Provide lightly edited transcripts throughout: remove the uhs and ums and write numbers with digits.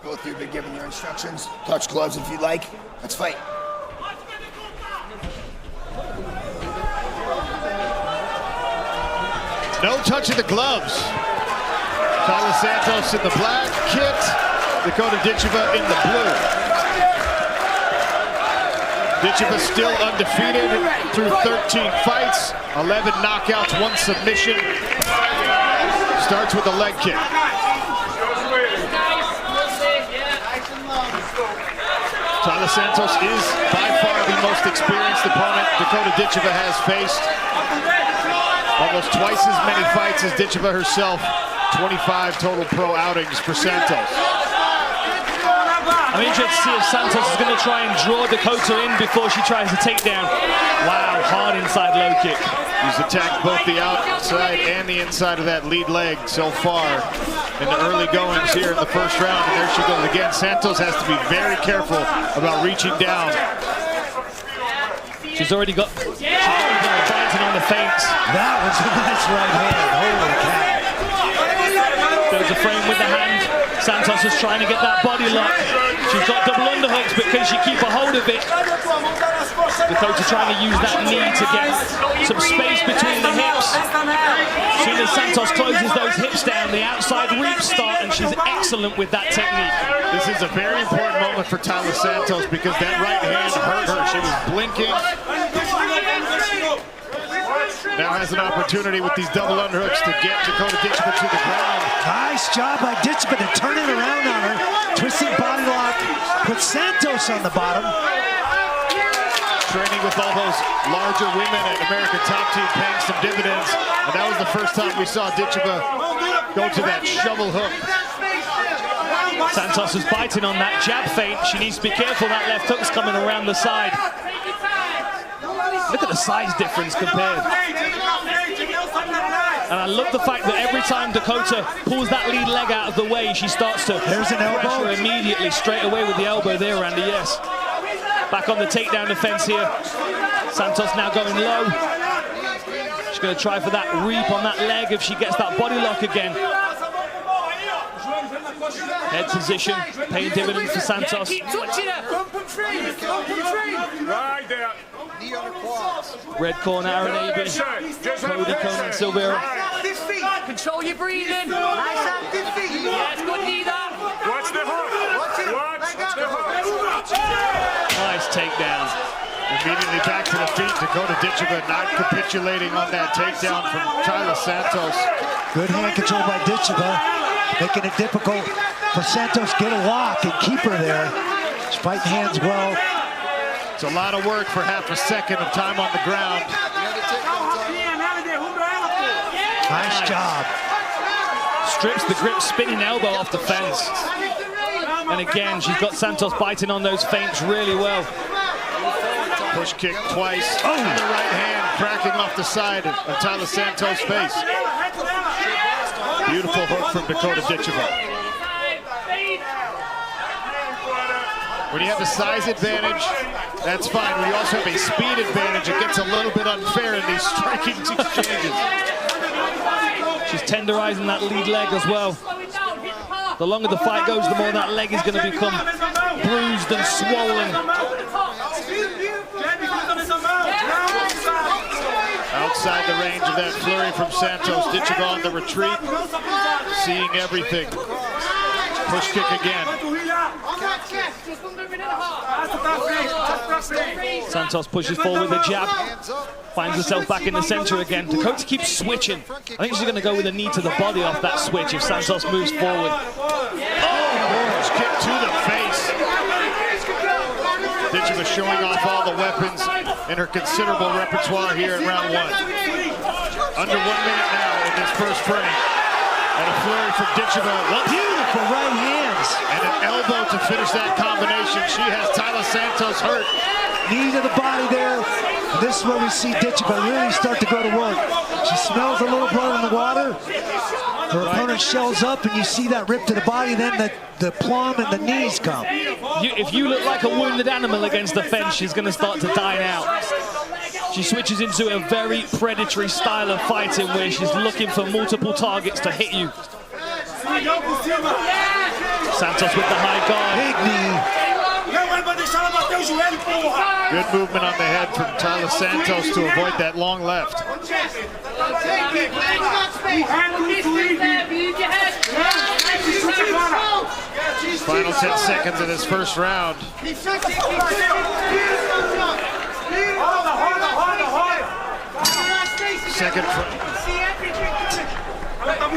Both of you have been given your instructions. Touch gloves if you'd like. Let's fight. No touch of the gloves. Taila Santos in the black kit, Dakota Ditcheva in the blue. Ditcheva still undefeated through 13 fights, 11 knockouts, 1 submission. Starts with a leg kick. Taila Santos is by far the most experienced opponent Dakota Ditcheva has faced. Almost twice as many fights as Ditcheva herself. 25 total pro outings for Santos. I'm interested to see if Santos is going to try and draw Dakota in before she tries to take down. Wow, hard inside low kick. He's attacked both the outside and the inside of that lead leg so far in the early goings here in the first round. And there she goes again. Santos has to be very careful about reaching down. She's already got fighting on the feints. That was a nice right hand. Holy cow. There's a frame with the hand. Santos is trying to get that body lock. She's got double underhooks, but can she keep a hold of it? Dakota trying to use that knee to get some space between the hips. As soon as Santos closes those hips down, the outside reaps start, and she's excellent with that technique. This is a very important moment for Taila Santos because that right hand hurt her. She was blinking. Now has an opportunity with these double underhooks to get Dakota Ditcheva to the ground. Nice job by Ditcheva to turn it around on her. Twisting body lock, put Santos on the bottom. Training with all those larger women at American Top Team, paying some dividends. And that was the first time we saw Ditcheva go to that shovel hook. Santos is biting on that jab feint. She needs to be careful. That left hook's coming around the side. Look at the size difference compared. And I love the fact that every time Dakota pulls that lead leg out of the way, she starts to There's an elbow. pressure immediately, straight away with the elbow there, Randy, yes. Back on the takedown defense here. Santos now going low. She's going to try for that reap on that leg if she gets that body lock again. Head position, paying dividends for Santos. Keep touching her. Right there. Red corner, Aaron Aby. Cody Conan Silveira. Control your breathing. Yes, good knee there. Watch the hook. Watch the hook. Nice takedown. Immediately back to the feet. Dakota Ditcheva not capitulating on that takedown from Taila Santos. Good hand control by Ditcheva, making it difficult for Santos to get a lock and keep her there. She's fighting hands well. It's a lot of work for half a second of time on the ground. Nice job. Strips the grip, spinning elbow off the fence. And again, she's got Santos biting on those feints really well. Push kick twice. Oh, the right hand cracking off the side of Taila Santos' face. Beautiful hook from Dakota Ditcheva. When you have a size advantage, that's fine. When you also have a speed advantage, it gets a little bit unfair in these striking exchanges. She's tenderizing that lead leg as well. The longer the fight goes, the more that leg is going to become bruised and swollen. Outside the range of that flurry from Santos, Ditcheva on the retreat, seeing everything. Push kick again. Santos pushes forward with a jab, finds herself back in the center again. Dakota keeps switching. I think she's going to go with a knee to the body off that switch if Santos moves forward. Push kick to the face. Ditcheva showing off all the weapons in her considerable repertoire here in round 1. Under 1 minute now in this first frame. And a flurry from Ditcheva. Beautiful right hands. And an elbow to finish that combination. She has Taila Santos hurt. Knee to the body there. And this is where we see Ditcheva really start to go to work. She smells a little blood in the water. Her opponent shells up, and you see that rip to the body, then the plum and the knees come. If you look like a wounded animal against the fence, she's going to start to dine out. She switches into a very predatory style of fighting where she's looking for multiple targets to hit you. Santos with the high guard. Big knee. Good movement on the head from Taila Santos to avoid that long left. Final 10 seconds of this first round.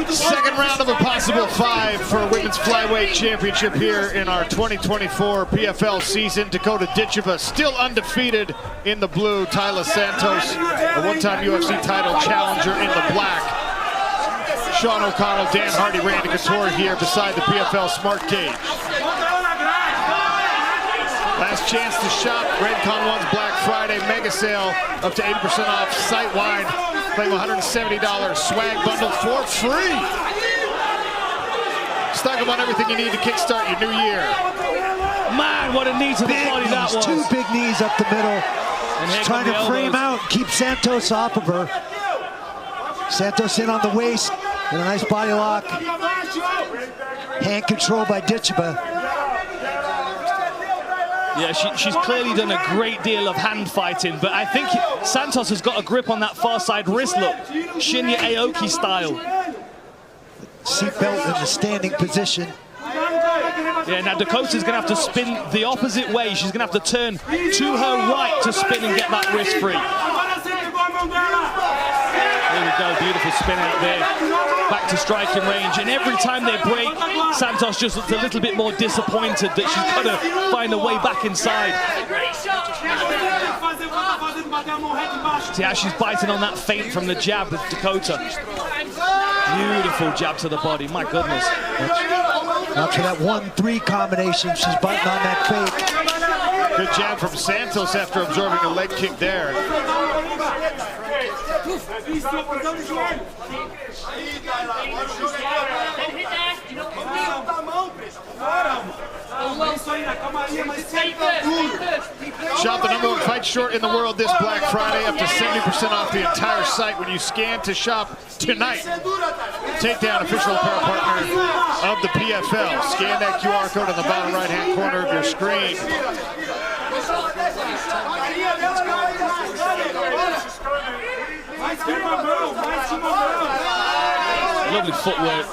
Second round of a possible 5 for a women's flyweight championship here in our 2024 PFL season. Dakota Ditcheva still undefeated in the blue. Taila Santos, a one-time UFC title challenger in the black. Sean O'Connell, Dan Hardy, Randy Couture here beside the PFL Smart Cage. Last chance to shop. Redcon 1's Black Friday mega sale, up to 80% off site-wide. Claim $170 swag bundle for free. Stock up on everything you need to kickstart your new year. Man, what a knee to the body that was. 2 big knees up the middle. She's trying to frame out, keep Santos off of her. Santos in on the waist, and a nice body lock. Hand control by Ditcheva. Yeah, she's clearly done a great deal of hand fighting, but I think Santos has got a grip on that far side wrist look, Shinya Aoki style. Seatbelt in the standing position. Yeah, now Dakota's going to have to spin the opposite way. She's going to have to turn to her right to spin and get that wrist free. There we go, beautiful spin out there. Back to striking range, and every time they break, Santos just looks a little bit more disappointed that she's got to find a way back inside. See how she's biting on that feint from the jab with Dakota. Beautiful jab to the body, my goodness. After that 1-3 combination, she's biting on that fake. Good jab from Santos after absorbing a leg kick there. Shop the #1 fight short in the world this Black Friday, up to 70% off the entire site when you scan to shop tonight. Takedown, official apparel partner of the PFL. Scan that QR code on the bottom right-hand corner of your screen. Lovely footwork.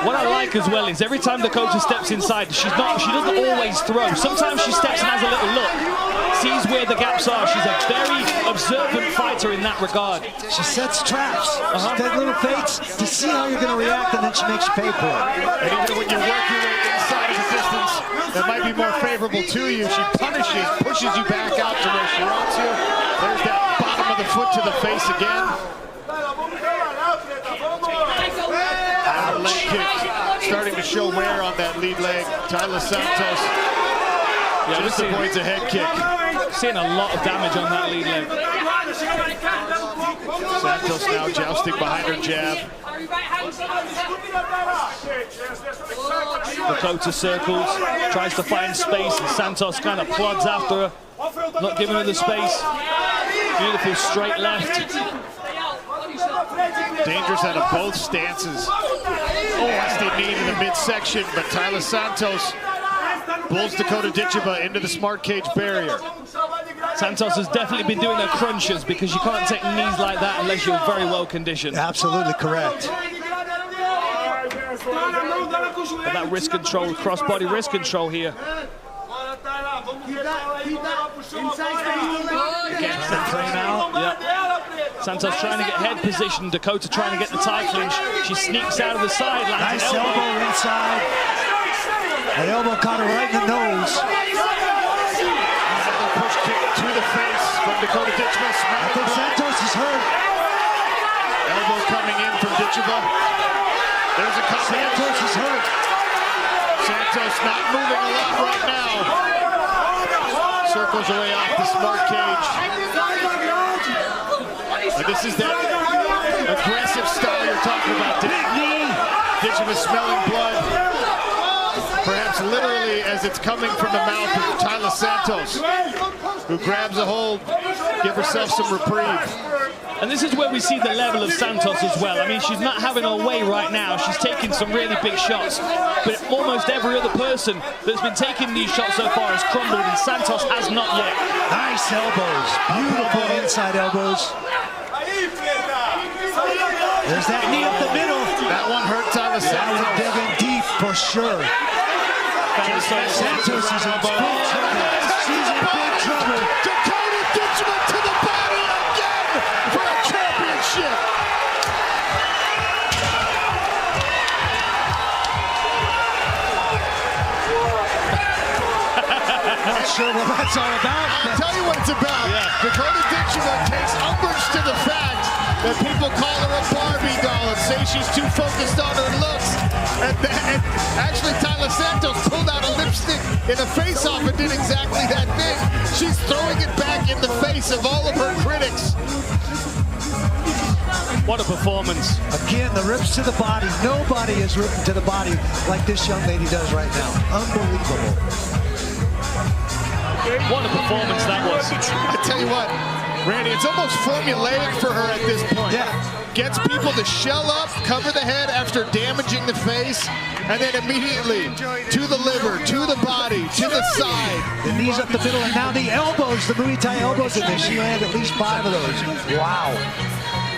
What I like as well is every time Dakota steps inside, she doesn't always throw. Sometimes she steps and has a little look, sees where the gaps are. She's a very observant fighter in that regard. She sets traps. She does little fakes to see how you're going to react, and then she makes you pay for it. And even when you work your way inside of a distance that might be more favorable to you, she punishes, pushes you back out to where she wants you. There's that bottom of the foot to the face again. Leg kick starting to show wear on that lead leg. Taila Santos just avoids a head kick. Seeing a lot of damage on that lead leg. Santos now jousting behind her jab. Dakota circles, tries to find space, and Santos kind of plods after her, not giving her the space. Beautiful straight left. Dangerous out of both stances. Nasty knee to the midsection, but Taila Santos pulls Dakota Ditcheva into the smart cage barrier. Santos has definitely been doing her crunches, because you can't take knees like that unless you're very well conditioned. Absolutely correct. But that wrist control, cross-body wrist control here. Against that frame out. Yep. Santos trying to get head position. Dakota trying to get the tie clinch. She sneaks out of the side. Nice elbow inside. That elbow caught her right in the nose. Push kick to the face from Dakota Ditcheva. I think Santos is hurt. Elbow coming in from Ditcheva. There's a couple. Santos is hurt. Santos not moving a lot right now. Circles away off the smart cage. And this is that aggressive style you're talking about. Big knee. Ditcheva smelling blood. Perhaps literally as it's coming from the mouth of Taila Santos, who grabs a hold, give herself some reprieve. And this is where we see the level of Santos as well. I mean, she's not having her way right now. She's taking some really big shots. But almost every other person that's been taking these shots so far has crumbled, and Santos has not yet. Nice elbows. Beautiful inside elbows. There's that knee up the middle. That one hurt Taila Santos. That one dug in deep for sure. Santos is in big trouble. She's in big trouble. Dakota Ditcheva to the body again for a championship. Not sure what that's all about. I'll tell you what it's about. Yeah. Dakota Ditcheva takes umbrage to the fact that people call her a Barbie doll and say she's too focused on her looks. And actually, Taila Santos pulled out a lipstick in a face-off and did exactly that thing. She's throwing it back in the face of all of her critics. What a performance. Again, the rips to the body. Nobody is ripping to the body like this young lady does right now. Unbelievable. What a performance that was. I tell you what, Randy, it's almost formulaic for her at this point. Yeah. Gets people to shell up, cover the head after damaging the face, and then immediately to the liver, to the body, to the side. The knees up the middle, and now the elbows, the Muay Thai elbows in there. She had at least 5 of those. Wow.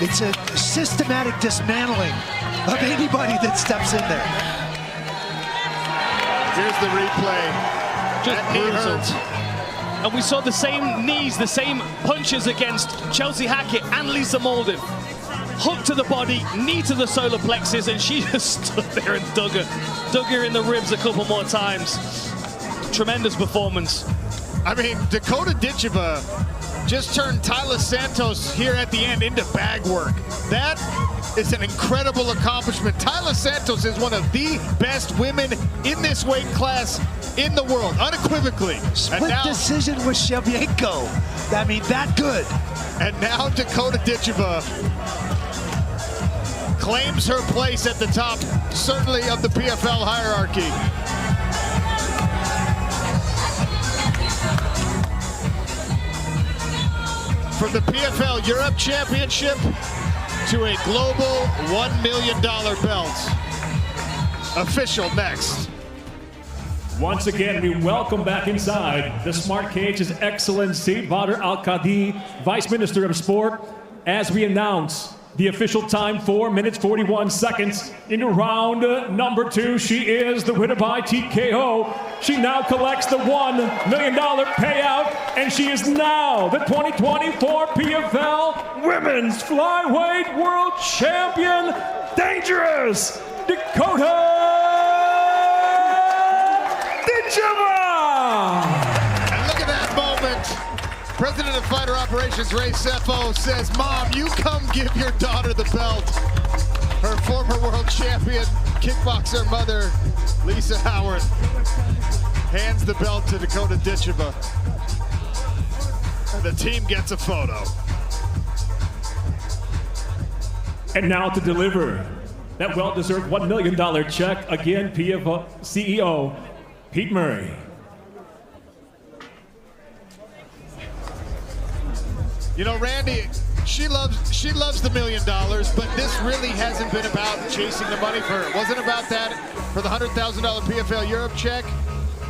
It's a systematic dismantling of anybody that steps in there. Here's the replay. Just brutal. And we saw the same knees, the same punches against Chelsea Hackett and Lisa Molden. Hook to the body, knee to the solar plexus, and she just stood there and dug her in the ribs a couple more times. Tremendous performance. I mean, Dakota Ditcheva just turned Taila Santos here at the end into bag work. That is an incredible accomplishment. Taila Santos is one of the best women in this weight class in the world, unequivocally. Split decision with Shevchenko. I mean, that good. And now Dakota Ditcheva claims her place at the top, certainly of the PFL hierarchy. From the PFL Europe Championship to a global $1 million belt. Official next. Once again, we welcome back inside the Smart Cage His Excellency Badr Al-Qadi, Vice Minister of Sport, as we announce the official time, 4 minutes 41 seconds. In round number 2, she is the winner by TKO. She now collects the $1 million payout, and she is now the 2024 PFL Women's Flyweight World Champion, Dangerous Dakota Ditcheva! And look at that moment. President of Fighter Operations Ray Sefo says, "Mom, you come give your daughter the belt." Her former world champion kickboxer mother, Lisa Howard, hands the belt to Dakota Ditcheva. And the team gets a photo. And now to deliver that well-deserved $1 million check, again, PFL CEO Pete Murray. You know, Randy, she loves the $1 million, but this really hasn't been about chasing the money for her. It wasn't about that for the $100,000 PFL Europe check.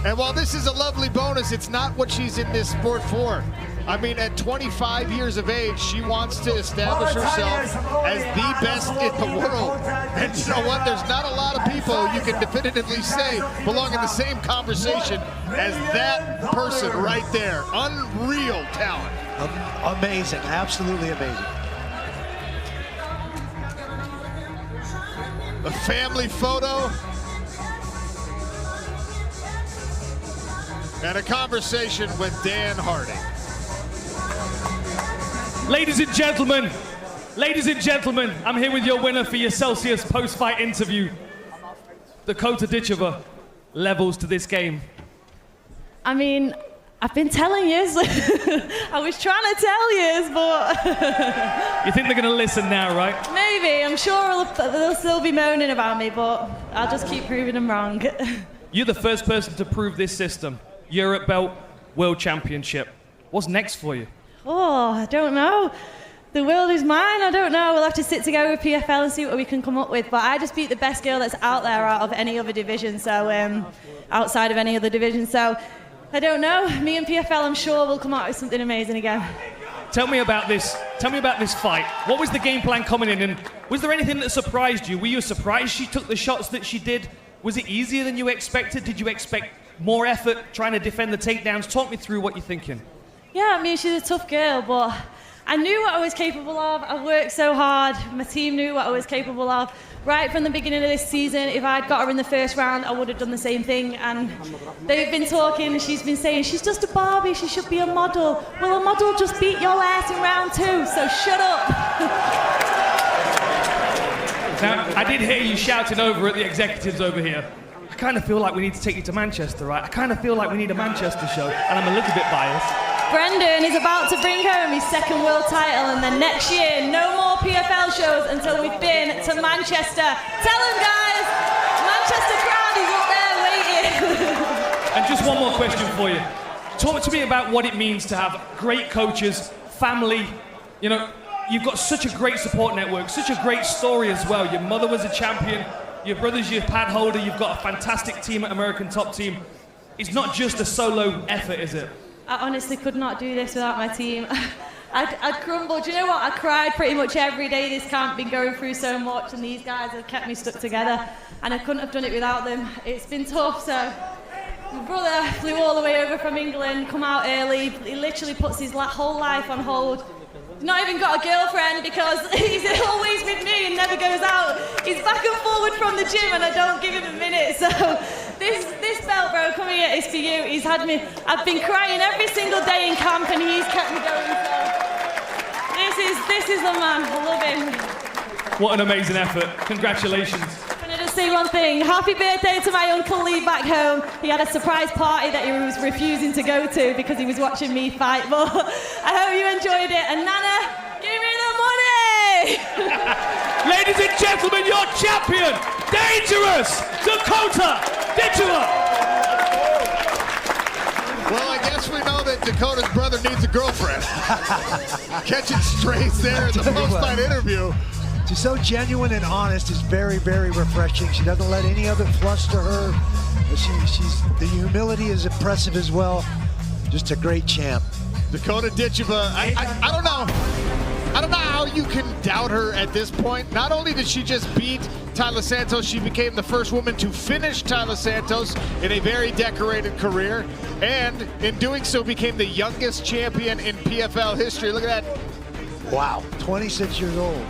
And while this is a lovely bonus, it's not what she's in this sport for. I mean, at 25 years of age, she wants to establish herself as the best in the world. And you know what? There's not a lot of people you can definitively say belong in the same conversation as that person right there. Unreal talent. Amazing, absolutely amazing. A family photo. And a conversation with Dan Harding. Ladies and gentlemen, I'm here with your winner for your Celsius post-fight interview. Dakota Ditcheva, levels to this game. I mean, I've been telling you. I was trying to tell you, but... You think they're going to listen now, right? Maybe. I'm sure they'll still be moaning about me, but I'll just keep proving them wrong. You're the first person to prove this system. Europe belt, world championship. What's next for you? Oh, I don't know. The world is mine. I don't know. We'll have to sit together with PFL and see what we can come up with. But I just beat the best girl that's out there out of any other division. So outside of any other division. So I don't know. Me and PFL, I'm sure, will come out with something amazing again. Tell me about this. Tell me about this fight. What was the game plan coming in, and was there anything that surprised you? Were you surprised she took the shots that she did? Was it easier than you expected? Did you expect more effort trying to defend the takedowns? Talk me through what you're thinking. Yeah, I mean, she's a tough girl, but I knew what I was capable of. I worked so hard. My team knew what I was capable of. Right from the beginning of this season, if I'd got her in the first round, I would have done the same thing. And they've been talking, she's been saying, she's just a Barbie, she should be a model. Well, a model just beat your ass in round 2, so shut up. Now, I did hear you shouting over at the executives over here. I kind of feel like we need to take you to Manchester, right? I kind of feel like we need a Manchester show, and I'm a little bit biased. Brendan is about to bring home his second world title, and then next year, no more PFL shows until we've been to Manchester. Tell them, guys, Manchester crowd is up there waiting. And just one more question for you. Talk to me about what it means to have great coaches, family. You know, you've got such a great support network, such a great story as well. Your mother was a champion, your brother's your pad holder, you've got a fantastic team at American Top Team. It's not just a solo effort, is it? I honestly could not do this without my team. I'd crumble. Do you know what? I cried pretty much every day this camp, been going through so much, and these guys have kept me stuck together, and I couldn't have done it without them. It's been tough, so my brother flew all the way over from England, come out early. He literally puts his whole life on hold. He's not even got a girlfriend because he's always with me and never goes out. He's back and forward from the gym and I don't give him a minute. So this belt, bro, come here, is for you. He's had me, I've been crying every single day in camp and he's kept me going. So this is the man, I love him. What an amazing effort. Congratulations. Can I just say one thing? Happy birthday to my Uncle Lee back home. He had a surprise party that he was refusing to go to because he was watching me fight. But I hope you enjoyed it. And Nana, give me the money! Ladies and gentlemen, your champion, dangerous Dakota Ditcheva. Well, I guess we know that Dakota's brother needs a girlfriend. Catching strays there in the post-fight interview. She's so genuine and honest. It's very, very refreshing. She doesn't let any of it fluster her. The humility is impressive as well. Just a great champ. Dakota Ditcheva, I don't know. I don't know how you can doubt her at this point. Not only did she just beat Taila Santos, she became the first woman to finish Taila Santos in a very decorated career, and in doing so became the youngest champion in PFL history. Look at that. Wow, 26 years old.